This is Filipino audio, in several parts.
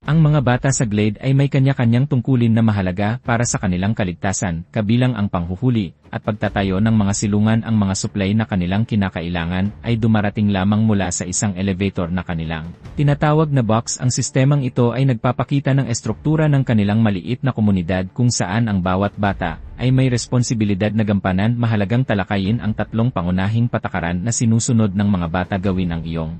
Ang mga bata sa Glade ay may kanya-kanyang tungkulin na mahalaga para sa kanilang kaligtasan, kabilang ang panghuhuli, at pagtatayo ng mga silungan. Ang mga supply na kanilang kinakailangan ay dumarating lamang mula sa isang elevator na kanilang tinatawag na box. Ang sistemang ito ay nagpapakita ng estruktura ng kanilang maliit na komunidad kung saan ang bawat bata ay may responsibilidad na gampanan. Mahalagang talakayin ang tatlong pangunahing patakaran na sinusunod ng mga bata gawin ang iyong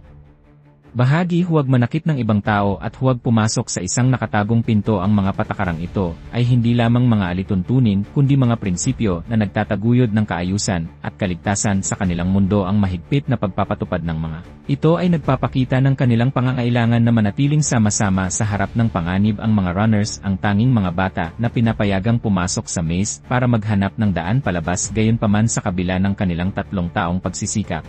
bahagi. Huwag manakit ng ibang tao at huwag pumasok sa isang nakatagong pinto. Ang mga patakarang ito ay hindi lamang mga alituntunin kundi mga prinsipyo na nagtataguyod ng kaayusan at kaligtasan sa kanilang mundo. Ang mahigpit na pagpapatupad ng mga ito ay nagpapakita ng kanilang pangangailangan na manatiling sama-sama sa harap ng panganib. Ang mga runners ang tanging mga bata na pinapayagang pumasok sa maze para maghanap ng daan palabas, gayunpaman sa kabila ng kanilang 3 taong pagsisikap.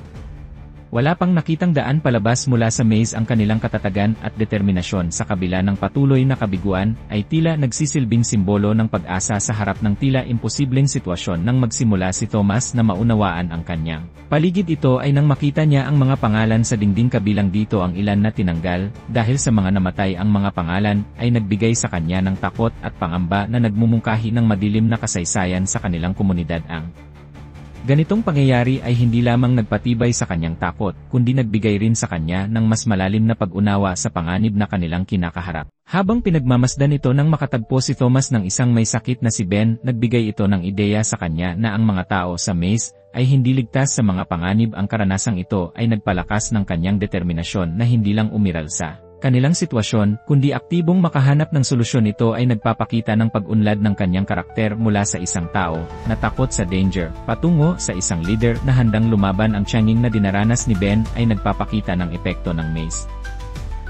Wala pang nakitang daan palabas mula sa maze. Ang kanilang katatagan at determinasyon sa kabila ng patuloy na kabiguan ay tila nagsisilbing simbolo ng pag-asa sa harap ng tila imposibleng sitwasyon. Nang magsimula si Thomas na maunawaan ang kanyang paligid, ito ay nang makita niya ang mga pangalan sa dingding, kabilang dito ang ilan na tinanggal dahil sa mga namatay. Ang mga pangalan ay nagbigay sa kanya ng takot at pangamba na nagmumungkahi ng madilim na kasaysayan sa kanilang komunidad. Ang ganitong pangyayari ay hindi lamang nagpatibay sa kanyang takot, kundi nagbigay rin sa kanya ng mas malalim na pag-unawa sa panganib na kanilang kinakaharap. Habang pinagmamasdan ito nang makatagpo si Thomas ng isang may sakit na si Ben, nagbigay ito ng ideya sa kanya na ang mga tao sa maze ay hindi ligtas sa mga panganib. Ang karanasang ito ay nagpalakas ng kanyang determinasyon na hindi lang umiral sa kanilang sitwasyon, kundi aktibong makahanap ng solusyon. Ito ay nagpapakita ng pag-unlad ng kanyang karakter mula sa isang tao na takot sa danger, patungo sa isang leader na handang lumaban. Ang tiyanging na dinaranas ni Ben ay nagpapakita ng epekto ng maze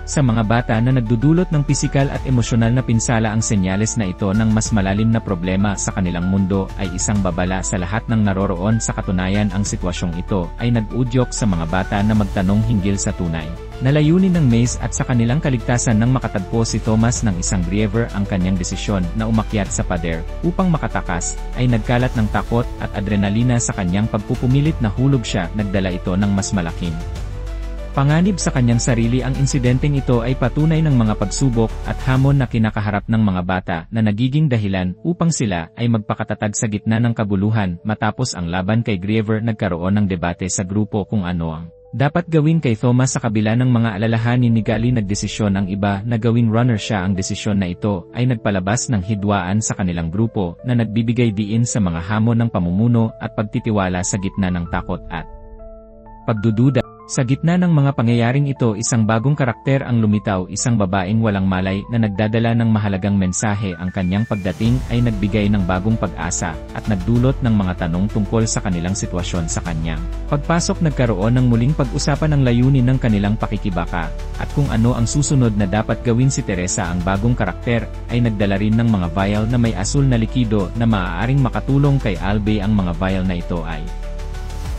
sa mga bata na nagdudulot ng pisikal at emosyonal na pinsala. Ang senyales na ito ng mas malalim na problema sa kanilang mundo ay isang babala sa lahat ng naroroon. Sa katunayan, ang sitwasyong ito ay nag-udyok sa mga bata na magtanong hinggil sa tunay na layunin ng maze at sa kanilang kaligtasan. Nang makatagpo si Thomas ng isang griever, ang kanyang desisyon na umakyat sa pader upang makatakas ay nagkalat ng takot at adrenalina sa kanyang pagpupumilit na hulog siya. Nagdala ito ng mas malaking panganib sa kanyang sarili. Ang insidenteng ito ay patunay ng mga pagsubok at hamon na kinakaharap ng mga bata na nagiging dahilan upang sila ay magpakatatag sa gitna ng kabuluhan. Matapos ang laban kay Griever, nagkaroon ng debate sa grupo kung ano ang dapat gawin kay Thomas. Sa kabila ng mga alalahanin ni Gali, nagdesisyon ang iba na gawing runner siya. Ang desisyon na ito ay nagpalabas ng hidwaan sa kanilang grupo na nagbibigay diin sa mga hamon ng pamumuno at pagtitiwala sa gitna ng takot at pagdududa. Sa gitna ng mga pangyayaring ito, isang bagong karakter ang lumitaw, isang babaeng walang malay na nagdadala ng mahalagang mensahe. Ang kanyang pagdating ay nagbigay ng bagong pag-asa at nagdulot ng mga tanong tungkol sa kanilang sitwasyon. Sa kanyang pagpasok, nagkaroon ng muling pag-usapan ng layunin ng kanilang pakikibaka at kung ano ang susunod na dapat gawin. Si Teresa, ang bagong karakter, ay nagdala rin ng mga vial na may asul na likido na maaaring makatulong kay Albay. Ang mga vial na ito ay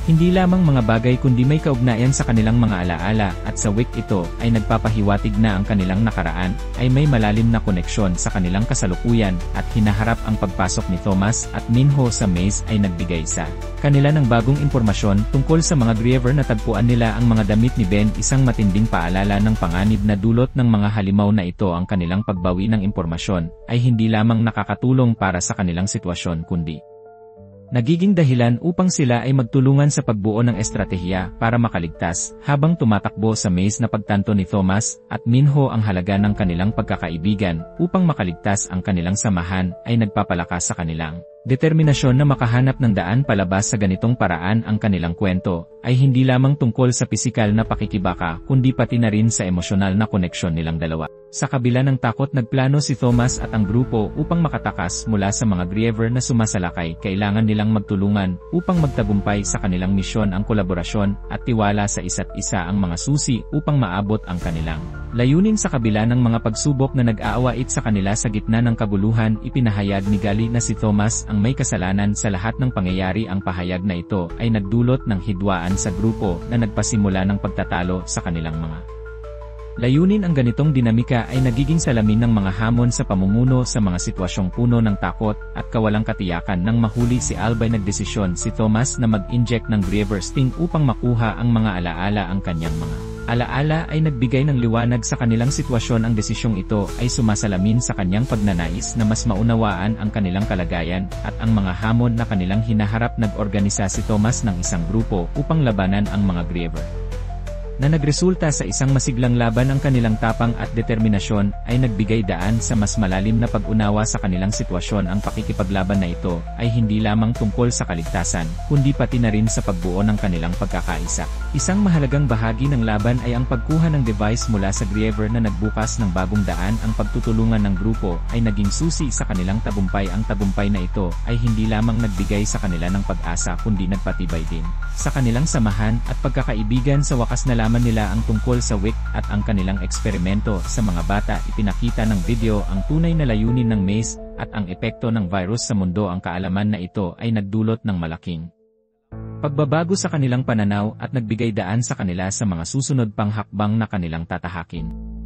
hindi lamang mga bagay kundi may kaugnayan sa kanilang mga alaala, at sa week ito ay nagpapahiwatig na ang kanilang nakaraan ay may malalim na koneksyon sa kanilang kasalukuyan. At hinaharap ang pagpasok ni Thomas at Minho sa maze ay nagbigay sa kanila ng bagong impormasyon tungkol sa mga Griever. Natagpuan nila ang mga damit ni Ben, isang matinding paalala ng panganib na dulot ng mga halimaw na ito. Ang kanilang pagbawi ng impormasyon ay hindi lamang nakakatulong para sa kanilang sitwasyon kundi nagiging dahilan upang sila ay magtulungan sa pagbuo ng estratehiya para makaligtas. Habang tumatakbo sa maze, na pagtanto ni Thomas at Minho ang halaga ng kanilang pagkakaibigan upang makaligtas. Ang kanilang samahan ay nagpapalakas sa kanilang determinasyon na makahanap ng daan palabas. Sa ganitong paraan, ang kanilang kwento ay hindi lamang tungkol sa pisikal na pakikibaka kundi pati na rin sa emosyonal na koneksyon nilang dalawa. Sa kabila ng takot, nagplano si Thomas at ang grupo upang makatakas mula sa mga Griever na sumasalakay. Kailangan nilang magtulungan upang magtagumpay sa kanilang misyon. Ang kolaborasyon at tiwala sa isa't isa ang mga susi upang maabot ang kanilang layunin. Sa kabila ng mga pagsubok na nag-aawait sa kanila sa gitna ng kabuluhan, ipinahayag ni Gali na si Thomas ang may kasalanan sa lahat ng pangyayari. Ang pahayag na ito ay nagdulot ng hidwaan sa grupo na nagpasimula ng pagtatalo sa kanilang mga layunin. Ang ganitong dinamika ay nagiging salamin ng mga hamon sa pamumuno sa mga sitwasyong puno ng takot at kawalang katiyakan. Nang mahuli si Albay, nagdesisyon si Thomas na mag-inject ng Griever Sting upang makuha ang mga alaala. Ang kanyang mga Alaala ay nagbigay ng liwanag sa kanilang sitwasyon. Ang desisyong ito ay sumasalamin sa kanyang pagnanais na mas maunawaan ang kanilang kalagayan at ang mga hamon na kanilang hinaharap. Nag-organisa si Thomas ng isang grupo upang labanan ang mga Griever, na nagresulta sa isang masiglang laban. Ang kanilang tapang at determinasyon ay nagbigay daan sa mas malalim na pag-unawa sa kanilang sitwasyon. Ang pakikipaglaban na ito ay hindi lamang tungkol sa kaligtasan, kundi pati na rin sa pagbuo ng kanilang pagkakaisa. Isang mahalagang bahagi ng laban ay ang pagkuha ng device mula sa Griever na nagbukas ng bagong daan. Ang pagtutulungan ng grupo ay naging susi sa kanilang tagumpay. Ang tagumpay na ito ay hindi lamang nagbigay sa kanila ng pag-asa kundi nagpatibay din sa kanilang samahan at pagkakaibigan. Sa wakas nalaman nila ang tungkol sa WIC at ang kanilang eksperimento sa mga bata. Ipinakita ng video ang tunay na layunin ng maze at ang epekto ng virus sa mundo. Ang kaalaman na ito ay nagdulot ng malaking pagbabago sa kanilang pananaw at nagbigay daan sa kanila sa mga susunod pang hakbang na kanilang tatahakin.